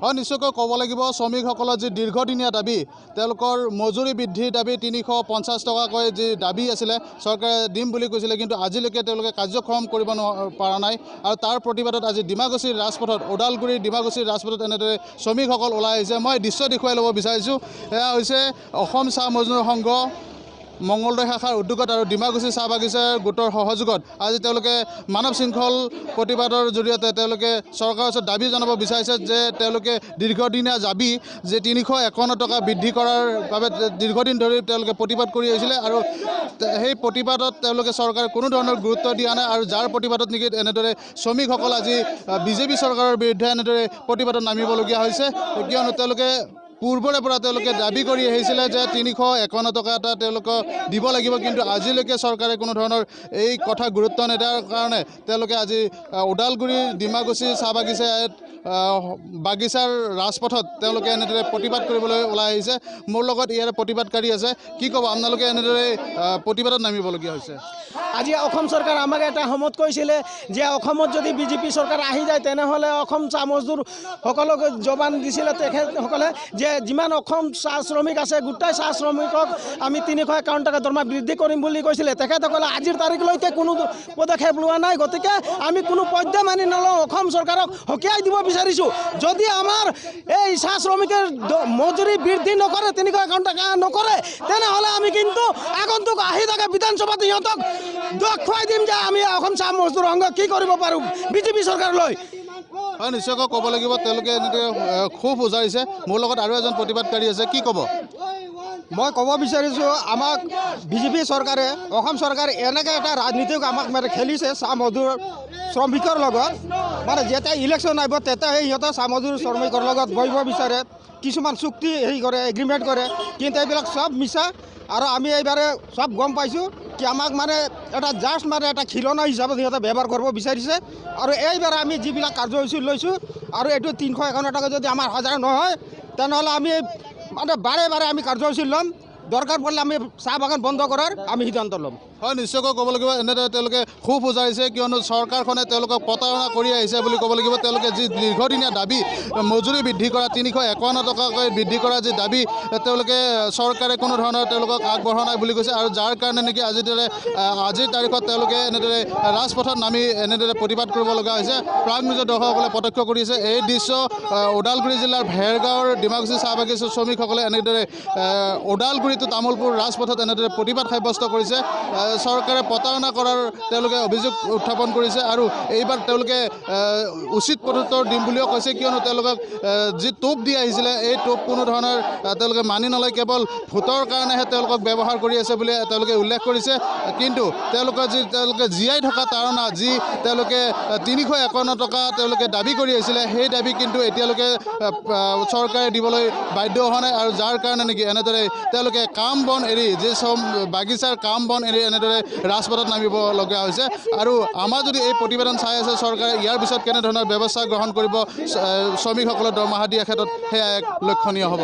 হয় নিশ্চয়কৈ ক'ব লাগিব শ্ৰমিকসকলৰ যি দীৰ্ঘদিনীয়া দাবী তেওঁলোকৰ মজুৰি বৃদ্ধিৰ দাবী ৩৫০ টকাকৈ যি দাবী আছিলে চৰকাৰে দিম বুলি কৈছিলে কিন্তু আজিলৈকে তেওঁলোকে কাৰ্যক্ষম কৰিব পৰা নাই আৰু তাৰ প্ৰতিবাদত আজি ডিমাকুছিৰ ৰাজপথত ওদালগুৰিৰ ডিমাকুছিৰ ৰাজপথত এনেদৰে শ্ৰমিকসকল ওলাই আহিছে। মই দৃশ্য দেখুৱাই ল'ব বিচাৰিছোঁ। এয়া হৈছে অসম চাহ মজদুৰ সংঘ মঙলদৈ শাখাৰ উদ্যোগত আৰু ডিমাকুছী চাহ বাগিচাৰ গোটৰ সহযোগত আজি তেওঁলোকে মানৱ শৃংখল প্ৰতিবাদৰ জৰিয়তে তেওঁলোকে চৰকাৰৰ ওচৰত দাবী জনাব বিচাৰিছে যে তেওঁলোকে দীৰ্ঘদিনীয়া দাবী যে ৩৫১ টকা বৃদ্ধি কৰাৰ বাবে দীৰ্ঘদিন ধৰি তেওঁলোকে প্ৰতিবাদ কৰি আহিছিলে আৰু সেই প্ৰতিবাদত তেওঁলোকে চৰকাৰে কোনো ধৰণৰ গুৰুত্ব দিয়া নাই আৰু যাৰ প্ৰতিবাদত নেকি এনেদৰে শ্ৰমিকসকল আজি বিজেপি চৰকাৰৰ বিৰুদ্ধে এনেদৰে প্ৰতিবাদত নামিবলগীয়া হৈছে কিয়নো তেওঁলোকে পূৰ্বৰে পৰা তেওঁলোকে দাবী কৰি আহিছিলে যে ৩৫১ টকা এটা তেওঁলোকক দিব লাগিব কিন্তু আজিলৈকে চৰকাৰে কোনো ধৰণৰ এই কথা গুৰুত্ব নিদিয়াৰ কাৰণে তেওঁলোকে আজি ওদালগুৰিৰ ডিমাকুছী চাহ বাগিচাৰ ৰাজপথত তেওঁলোকে এনেদৰে প্ৰতিবাদ কৰিবলৈ ওলাই আহিছে। মোৰ লগত ইয়াৰ প্ৰতিবাদকাৰী আছে। কি ক'ব আপোনালোকে এনেদৰে প্ৰতিবাদত নামিবলগীয়া হৈছে? আজি অসম চৰকাৰ আমাক এটা সময়ত কৈছিলে যে অসমত যদি বিজেপি চৰকাৰ আহি যায় তেনেহ'লে অসম চাহ মজদুৰসকলক জবান দিছিলে তেখেতসকলে যে যিমান অসম চাহ শ্ৰমিক আছে গোটেই চাহ শ্ৰমিকক আমি ৩৫১ টকা দৰমহা বৃদ্ধি কৰিম বুলি কৈছিলে। তেখেতসকলে আজিৰ তাৰিখলৈকে কোনো পদক্ষেপ লোৱা নাই। গতিকে আমি কোনো পদ্য মানি নলওঁ। অসম চৰকাৰক সকীয়াই দিব বিচাৰিছোঁ যদি আমাৰ এই চাহ শ্ৰমিকৰ মজুৰি বৃদ্ধি নকৰে ৩৫১ টকা নকৰে তেনেহ'লে আমি কিন্তু আগন্তুক আহি থাকে বিধানসভাত সিহঁতক দেখুৱাই দিম যে আমি অসম চাহ মজদুৰ সংঘ কি কৰিব পাৰোঁ বিজেপি চৰকাৰলৈ। হয় নিশ্চয়কৈ ক'ব লাগিব তেওঁলোকে এনেদৰে ক্ষোভ উজাৰিছে। মোৰ লগত আৰু এজন প্ৰতিবাদকাৰী আছে। কি ক'ব? মই ক'ব বিচাৰিছোঁ আমাক বিজেপি চৰকাৰে অসম চৰকাৰে এনেকৈ এটা ৰাজনীতিক আমাক মানে খেলিছে চাহ মজদুৰ শ্ৰমিকৰ লগত মানে যেতিয়া ইলেকশ্যন আহিব তেতিয়া সিহঁতে চাহ মজদুৰ শ্ৰমিকৰ লগত বহিব বিচাৰে কিছুমান চুক্তি হেৰি কৰে এগ্ৰিমেণ্ট কৰে কিন্তু এইবিলাক চব মিছা আৰু আমি এইবাৰে চব গম পাইছোঁ কি আমাক মানে এটা জাষ্ট মানে এটা খিলনা হিচাপত সিহঁতে ব্যৱহাৰ কৰিব বিচাৰিছে আৰু এইবাৰ আমি যিবিলাক কাৰ্যসূচী লৈছোঁ আৰু এইটো ৩৫১ টকা যদি আমাৰ হাজাৰ নহয় তেনেহ'লে আমি মানে বাৰে বাৰে আমি কাৰ্যসূচী ল'ম। দৰকাৰ পৰিলে আমি চাহ বাগান বন্ধ কৰাৰ আমি সিদ্ধান্ত ল'ম। হয় নিশ্চয়কৈ ক'ব লাগিব এনেদৰে তেওঁলোকে ক্ষোভ উজাৰিছে কিয়নো চৰকাৰখনে তেওঁলোকক প্ৰতাৰণা কৰি আহিছে বুলি ক'ব লাগিব। তেওঁলোকে যি দীৰ্ঘদিনীয়া দাবী মজুৰি বৃদ্ধি কৰা ৩৫১ টকাকৈ বৃদ্ধি কৰা যি দাবী তেওঁলোকে চৰকাৰে কোনো ধৰণৰ তেওঁলোকক আগবঢ়া নাই বুলি কৈছে আৰু যাৰ কাৰণে নেকি আজিৰ তাৰিখত তেওঁলোকে এনেদৰে ৰাজপথত নামি এনেদৰে প্ৰতিবাদ কৰিব লগা হৈছে। প্ৰাগ নিউজৰ দৰ্শকসকলে প্ৰত্যক্ষ কৰি আছে এই দৃশ্য ওদালগুৰি জিলাৰ ভেৰগাঁৱৰ ডিমাকুছী চাহ বাগিচাৰ শ্ৰমিকসকলে এনেদৰে ওদালগুৰিটো তামোলপুৰ ৰাজপথত এনেদৰে প্ৰতিবাদ সাব্যস্ত কৰিছে। চৰকাৰে প্ৰতাৰণা কৰাৰ তেওঁলোকে অভিযোগ উত্থাপন কৰিছে আৰু এইবাৰ তেওঁলোকে উচিত প্ৰত্যুত্তৰ দিম বুলিও কৈছে কিয়নো তেওঁলোকক যি টোপ দি আহিছিলে এই টোপ কোনো ধৰণৰ তেওঁলোকে মানি নলয় কেৱল ভোটৰ কাৰণেহে তেওঁলোকক ব্যৱহাৰ কৰি আছে বুলি তেওঁলোকে উল্লেখ কৰিছে। কিন্তু তেওঁলোকে জীয়াই থকা তাৰণা যি তেওঁলোকে ৩৫১ টকা তেওঁলোকে দাবী কৰি আহিছিলে সেই দাবী কিন্তু এতিয়ালৈকে চৰকাৰে দিবলৈ বাধ্য হোৱা নাই আৰু যাৰ কাৰণে নেকি এনেদৰে তেওঁলোকে কাম বন এৰি যি বাগিচাৰ কাম বন এৰি এনেদৰে ৰাজপথত নামিব লগা হৈছে আৰু আমাৰ যদি এই প্ৰতিবেদন চাই আছে চৰকাৰে ইয়াৰ পিছত কেনেধৰণৰ ব্যৱস্থা গ্ৰহণ কৰিব শ্ৰমিকসকলৰ দৰমহা দিয়াৰ ক্ষেত্ৰত সেয়া এক লক্ষণীয় হ'ব।